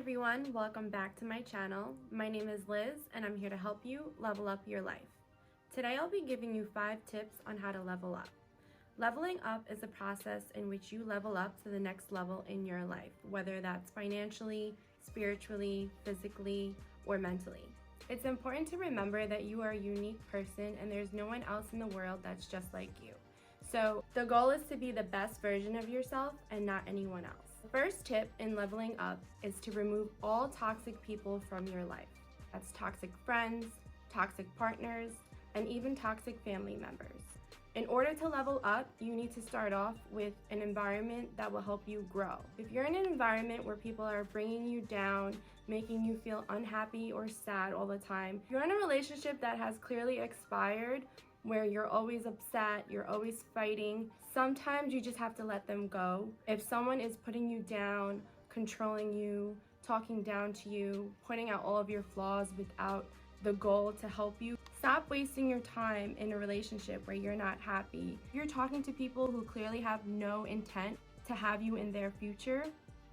everyone, welcome back to my channel. My name is Liz and I'm here to help you level up your life. Today I'll be giving you 5 tips on how to level up. Leveling up is a process in which you level up to the next level in your life, whether that's financially, spiritually, physically, or mentally. It's important to remember that you are a unique person and there's no one else in the world that's just like you. So the goal is to be the best version of yourself and not anyone else. The first tip in leveling up is to remove all toxic people from your life. That's toxic friends, toxic partners, and even toxic family members. In order to level up, you need to start off with an environment that will help you grow. If you're in an environment where people are bringing you down, making you feel unhappy or sad all the time, if you're in a relationship that has clearly expired, where you're always upset, you're always fighting, sometimes you just have to let them go. If someone is putting you down, controlling you, talking down to you, pointing out all of your flaws without the goal to help you, stop wasting your time in a relationship where you're not happy. If you're talking to people who clearly have no intent to have you in their future,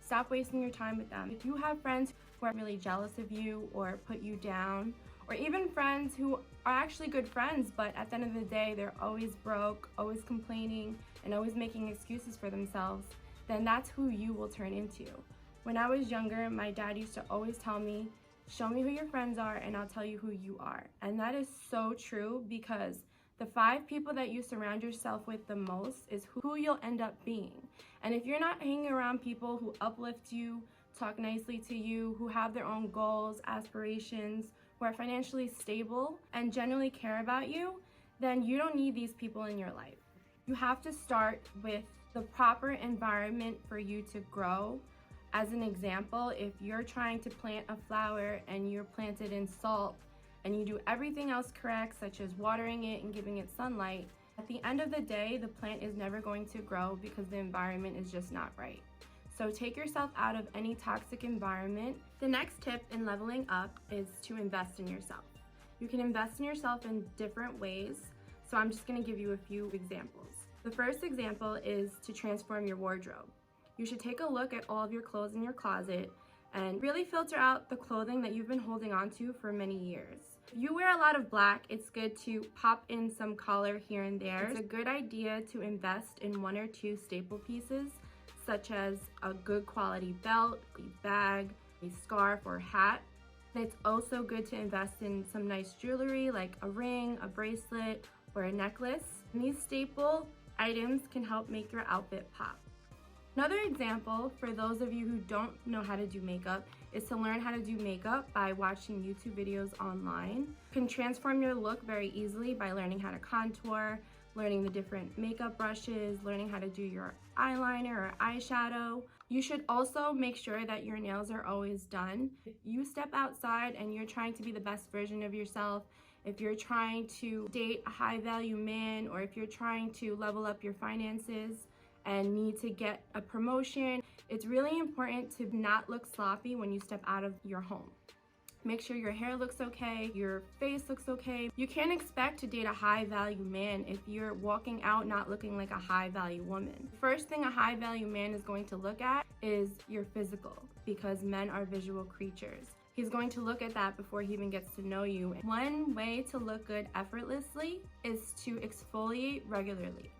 stop wasting your time with them. If you have friends who are really jealous of you or put you down, or even friends who are actually good friends, but at the end of the day, they're always broke, always complaining, and always making excuses for themselves, then that's who you will turn into. When I was younger, my dad used to always tell me, show me who your friends are and I'll tell you who you are. And that is so true, because the 5 people that you surround yourself with the most is who you'll end up being. And if you're not hanging around people who uplift you, talk nicely to you, who have their own goals, aspirations, who are financially stable and genuinely care about you, then you don't need these people in your life. You have to start with the proper environment for you to grow. As an example, if you're trying to plant a flower and you're planted in salt and you do everything else correct, such as watering it and giving it sunlight, at the end of the day, the plant is never going to grow because the environment is just not right. So take yourself out of any toxic environment. The next tip in leveling up is to invest in yourself. You can invest in yourself in different ways, so I'm just going to give you a few examples. The first example is to transform your wardrobe. You should take a look at all of your clothes in your closet and really filter out the clothing that you've been holding on to for many years. If you wear a lot of black, it's good to pop in some color here and there. It's a good idea to invest in 1 or 2 staple pieces, such as a good quality belt, a bag, a scarf, or hat. And it's also good to invest in some nice jewelry like a ring, a bracelet, or a necklace. And these staple items can help make your outfit pop. Another example for those of you who don't know how to do makeup is to learn how to do makeup by watching YouTube videos online. You can transform your look very easily by learning how to contour, learning the different makeup brushes, learning how to do your eyeliner or eyeshadow. You should also make sure that your nails are always done. If you step outside and you're trying to be the best version of yourself, if you're trying to date a high value man, or if you're trying to level up your finances and need to get a promotion, it's really important to not look sloppy when you step out of your home. Make sure your hair looks okay, your face looks okay. You can't expect to date a high value man if you're walking out not looking like a high value woman. First thing a high value man is going to look at is your physical, because men are visual creatures. He's going to look at that before he even gets to know you. One way to look good effortlessly is to exfoliate regularly.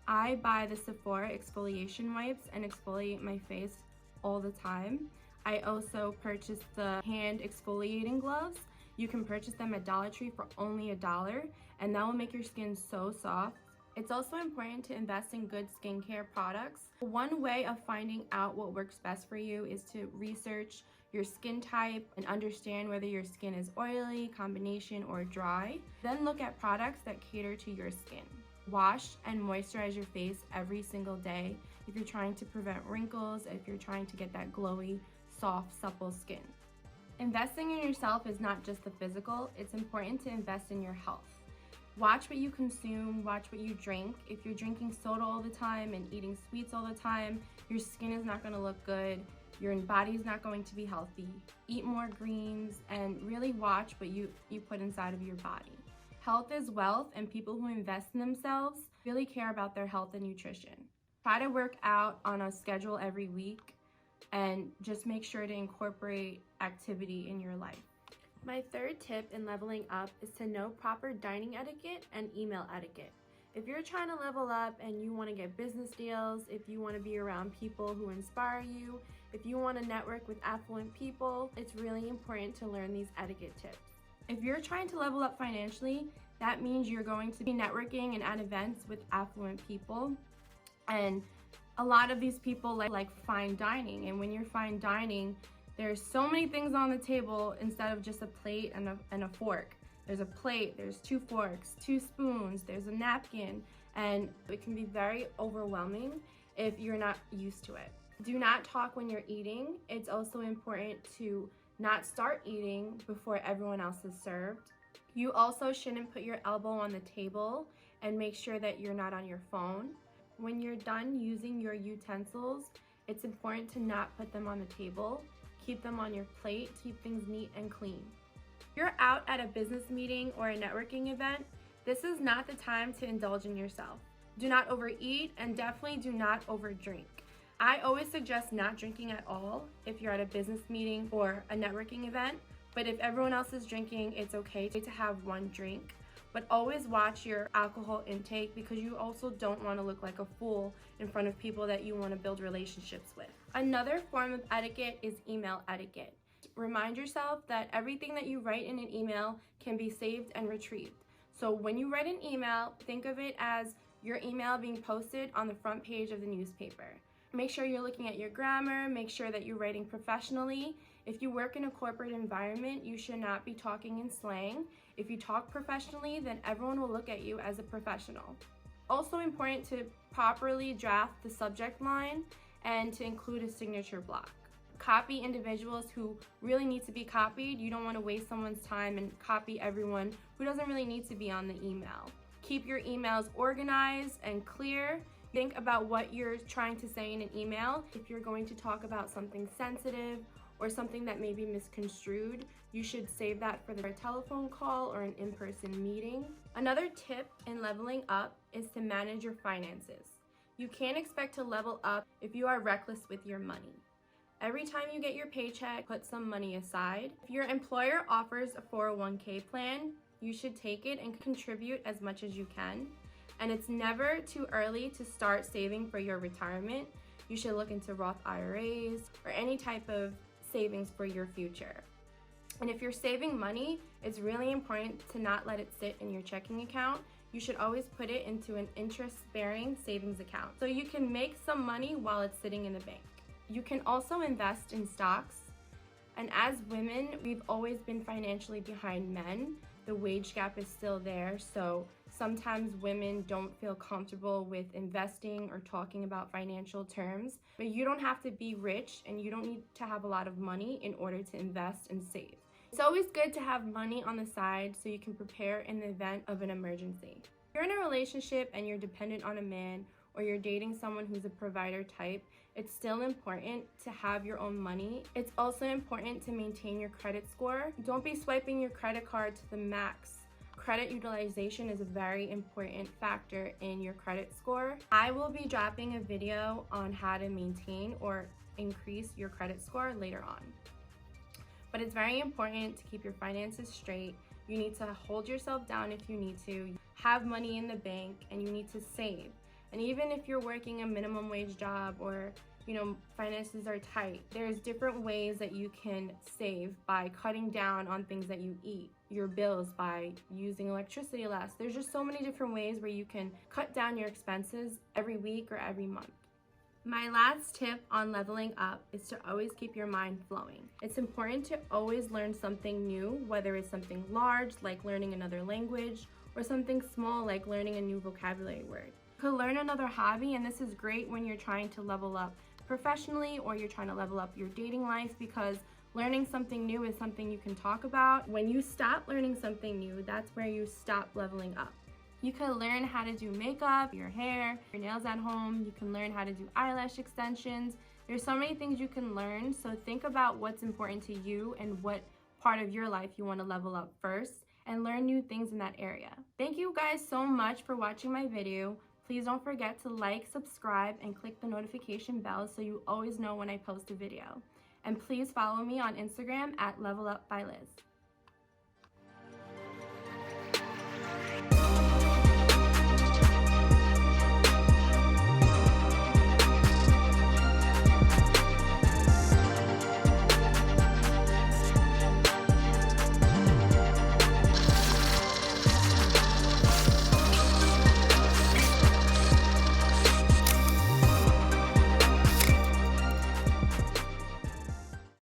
I buy the Sephora exfoliation wipes and exfoliate my face all the time. I also purchased the hand exfoliating gloves. You can purchase them at Dollar Tree for only $1, and that will make your skin so soft. It's also important to invest in good skincare products. One way of finding out what works best for you is to research your skin type and understand whether your skin is oily, combination, or dry. Then look at products that cater to your skin. Wash and moisturize your face every single day if you're trying to prevent wrinkles, if you're trying to get that glowy, soft, supple skin. Investing in yourself is not just the physical, it's important to invest in your health. Watch what you consume, watch what you drink. If you're drinking soda all the time and eating sweets all the time, your skin is not going to look good, your body is not going to be healthy. Eat more greens and really watch what you put inside of your body. Health is wealth, and people who invest in themselves really care about their health and nutrition. Try to work out on a schedule every week. and just make sure to incorporate activity in your life. My third tip in leveling up is to know proper dining etiquette and email etiquette. If you're trying to level up and you want to get business deals, if you want to be around people who inspire you, if you want to network with affluent people, it's really important to learn these etiquette tips. If you're trying to level up financially, that means you're going to be networking and at events with affluent people. And a lot of these people like fine dining. And when you're fine dining, there's so many things on the table instead of just a plate and a fork. There's a plate, there's 2 forks, 2 spoons, there's a napkin, and it can be very overwhelming if you're not used to it. Do not talk when you're eating. It's also important to not start eating before everyone else is served. You also shouldn't put your elbow on the table, and make sure that you're not on your phone. When you're done using your utensils, it's important to not put them on the table. Keep them on your plate to keep things neat and clean. If you're out at a business meeting or a networking event, this is not the time to indulge in yourself. Do not overeat, and definitely do not overdrink. I always suggest not drinking at all if you're at a business meeting or a networking event, but if everyone else is drinking, it's okay to have 1 drink. But always watch your alcohol intake, because you also don't want to look like a fool in front of people that you want to build relationships with. Another form of etiquette is email etiquette. Remind yourself that everything that you write in an email can be saved and retrieved. So when you write an email, think of it as your email being posted on the front page of the newspaper. Make sure you're looking at your grammar, make sure that you're writing professionally. If you work in a corporate environment, you should not be talking in slang. If you talk professionally, then everyone will look at you as a professional. Also important to properly draft the subject line and to include a signature block. Copy individuals who really need to be copied. You don't want to waste someone's time and copy everyone who doesn't really need to be on the email. Keep your emails organized and clear. Think about what you're trying to say in an email. If you're going to talk about something sensitive or something that may be misconstrued, you should save that for a telephone call or an in-person meeting. Another tip in leveling up is to manage your finances. You can't expect to level up if you are reckless with your money. Every time you get your paycheck, put some money aside. If your employer offers a 401k plan, you should take it and contribute as much as you can. And it's never too early to start saving for your retirement. You should look into Roth IRAs or any type of savings for your future. And if you're saving money, it's really important to not let it sit in your checking account. You should always put it into an interest-bearing savings account so you can make some money while it's sitting in the bank. You can also invest in stocks. And as women, we've always been financially behind men. The wage gap is still there, so sometimes women don't feel comfortable with investing or talking about financial terms. But you don't have to be rich, and you don't need to have a lot of money in order to invest and save. It's always good to have money on the side so you can prepare in the event of an emergency. If you're in a relationship and you're dependent on a man, or you're dating someone who's a provider type, it's still important to have your own money. It's also important to maintain your credit score. Don't be swiping your credit card to the max. Credit utilization is a very important factor in your credit score. I will be dropping a video on how to maintain or increase your credit score later on. But it's very important to keep your finances straight. You need to hold yourself down if you need to. Have money in the bank, and you need to save. And even if you're working a minimum wage job or, finances are tight, there's different ways that you can save by cutting down on things that you eat, your bills, by using electricity less. There's just so many different ways where you can cut down your expenses every week or every month. My last tip on leveling up is to always keep your mind flowing. It's important to always learn something new, whether it's something large, like learning another language, or something small, like learning a new vocabulary word. You could learn another hobby, and this is great when you're trying to level up professionally or you're trying to level up your dating life, because learning something new is something you can talk about. When you stop learning something new, that's where you stop leveling up. You can learn how to do makeup, your hair, your nails at home. You can learn how to do eyelash extensions. There's so many things you can learn, so think about what's important to you and what part of your life you want to level up first, and learn new things in that area. Thank you guys so much for watching my video. Please don't forget to like, subscribe, and click the notification bell so you always know when I post a video. And please follow me on Instagram at levelupbyliz.